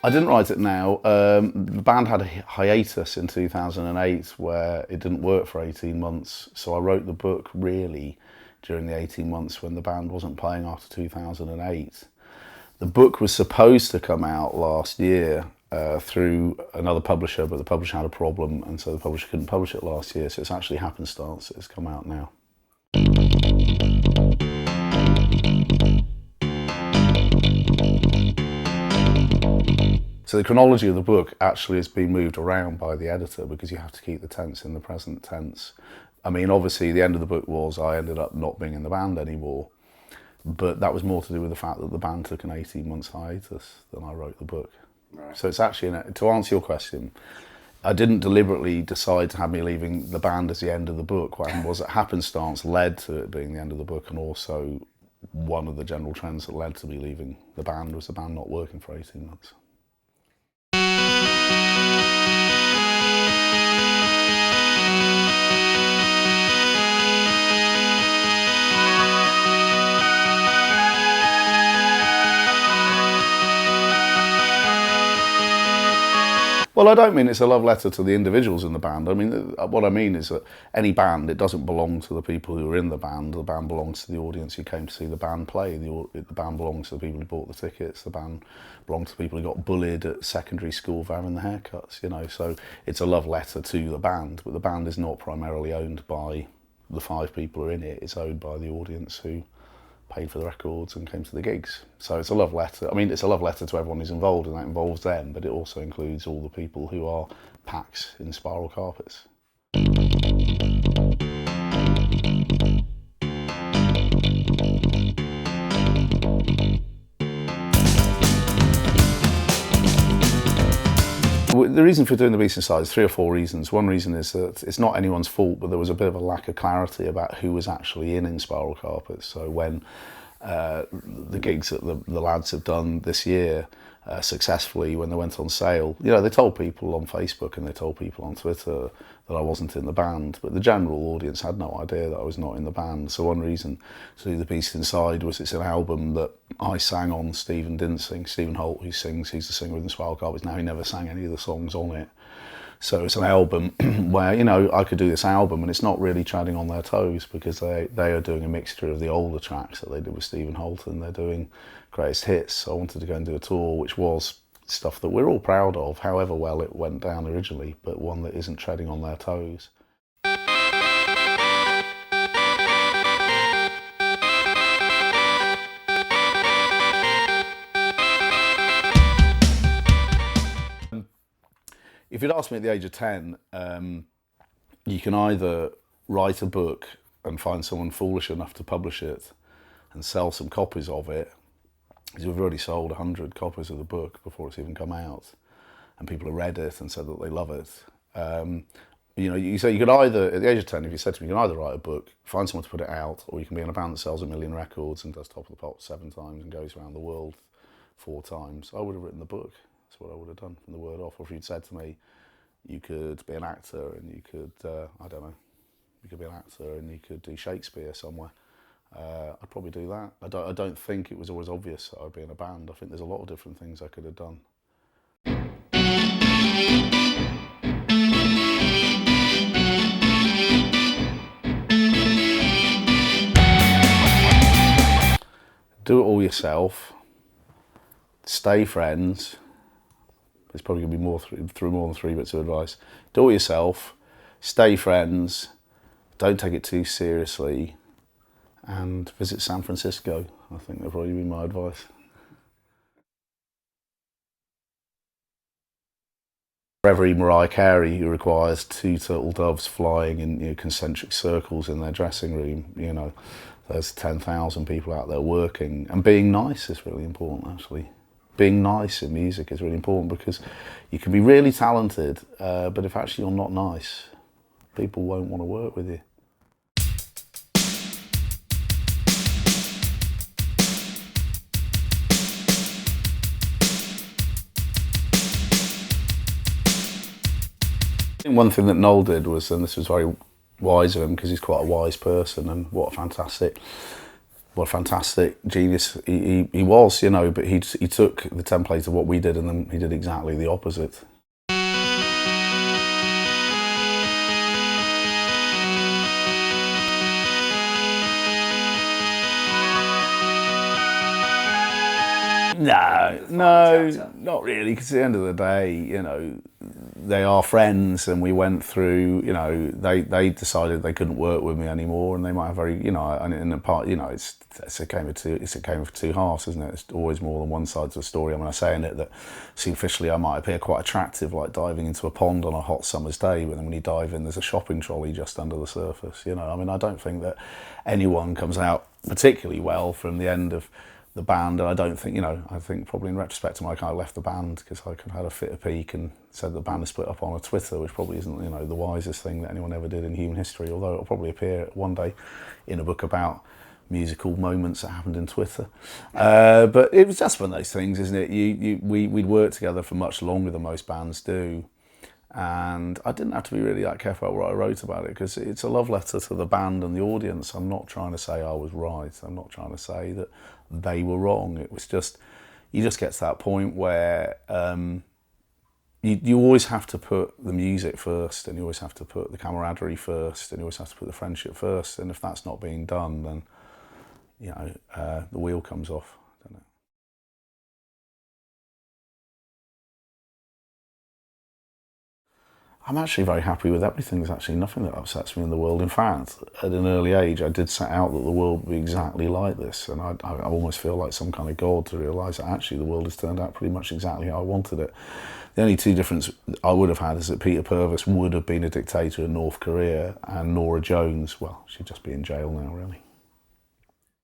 I didn't write it now. The band had a hiatus in 2008 where it didn't work for 18 months. So I wrote the book really during the 18 months when the band wasn't playing after 2008. The book was supposed to come out last year through another publisher, but the publisher had a problem and so the publisher couldn't publish it last year. So it's actually happenstance. It's come out now. So the chronology of the book actually has been moved around by the editor because you have to keep the tense in the present tense. I mean, obviously the end of the book was I ended up not being in the band anymore, but that was more to do with the fact that the band took an 18 months hiatus than I wrote the book. Right. So it's actually, to answer your question, I didn't deliberately decide to have me leaving the band as the end of the book. What happened was that happenstance led to it being the end of the book, and also one of the general trends that led to me leaving the band was the band not working for 18 months. Well, I don't mean it's a love letter to the individuals in the band. I mean, what I mean is that any band, it doesn't belong to the people who are in the band. The band belongs to the audience who came to see the band play. The band belongs to the people who bought the tickets. The band belongs to the people who got bullied at secondary school for having the haircuts, you know. So it's a love letter to the band, but the band is not primarily owned by the 5 people who are in it. It's owned by the audience who paid for the records and came to the gigs. So it's a love letter. I mean, it's a love letter to everyone who's involved, and that involves them, but it also includes all the people who are Pax in Spiral Carpets. The reason for doing the Beast Inside is 3 or 4 reasons. One reason is that it's not anyone's fault, but there was a bit of a lack of clarity about who was actually in Spiral Carpets. So when the gigs that the lads have done this year successfully, when they went on sale, you know, they told people on Facebook and they told people on Twitter that I wasn't in the band, but the general audience had no idea that I was not in the band. So one reason to do The Beast Inside was it's an album that I sang on, Stephen didn't sing. Stephen Holt, who sings, he's the singer in the Spiral Carpets now, he never sang any of the songs on it. So it's an album where, you know, I could do this album and it's not really treading on their toes because they are doing a mixture of the older tracks that they did with Stephen Holt and they're doing greatest hits. So I wanted to go and do a tour which was stuff that we're all proud of, however well it went down originally, but one that isn't treading on their toes. If you'd asked me at the age of 10, you can either write a book and find someone foolish enough to publish it and sell some copies of it, because we've already sold 100 copies of the book before it's even come out, and people have read it and said that they love it. You know, you could either, at the age of 10, if you said to me, you can either write a book, find someone to put it out, or you can be in a band that sells 1 million records and does Top of the Pops 7 times and goes around the world 4 times. I would have written the book. That's what I would have done from the word off. Or if you'd said to me, you could be an actor and you could, I don't know, you could be an actor and you could do Shakespeare somewhere, I'd probably do that. I don't think it was always obvious that I'd be in a band. I think there's a lot of different things I could have done. Do it all yourself, stay friends. There's probably going to be more through more than 3 bits of advice. Do it yourself, stay friends, don't take it too seriously, and visit San Francisco. I think that'll probably be my advice. For every Mariah Carey who requires 2 turtle doves flying in, you know, concentric circles in their dressing room, you know, there's 10,000 people out there working, and being nice is really important actually. Being nice in music is really important because you can be really talented, but if actually you're not nice, people won't want to work with you. One thing that Noel did was, and this was very wise of him because he's quite a wise person, and what a fantastic what a fantastic genius he was, you know, but he took the template of what we did and then he did exactly the opposite. No, not really, because at the end of the day, you know, they are friends, and we went through, you know, they decided they couldn't work with me anymore, and they might have very, you know, and in the part, you know, it's a game of two halves, isn't it? It's always more than one side to the story. I mean, I say in it that superficially I might appear quite attractive, like diving into a pond on a hot summer's day, but then when you dive in, there's a shopping trolley just under the surface, you know. I mean, I don't think that anyone comes out particularly well from the end of the band, and I don't think, you know, I think probably in retrospect I kind of left the band because I kind of had a fit of pique and said the band is split up on a Twitter, which probably isn't, you know, the wisest thing that anyone ever did in human history, although it'll probably appear one day in a book about musical moments that happened in Twitter. But it was just one of those things, isn't it? We'd worked together for much longer than most bands do, and I didn't have to be really that careful about what I wrote about it, because it's a love letter to the band and the audience. I'm not trying to say I was right. I'm not trying to say that they were wrong. It was just, you just get to that point where you always have to put the music first, and you always have to put the camaraderie first, and you always have to put the friendship first. And if that's not being done, then, you know, the wheel comes off. Don't know. I'm actually very happy with everything. There's actually nothing that upsets me in the world. In fact, at an early age, I did set out that the world would be exactly like this, and I almost feel like some kind of god to realise that actually the world has turned out pretty much exactly how I wanted it. The only two differences I would have had is that Peter Purves would have been a dictator in North Korea, and Norah Jones, well, she'd just be in jail now, really.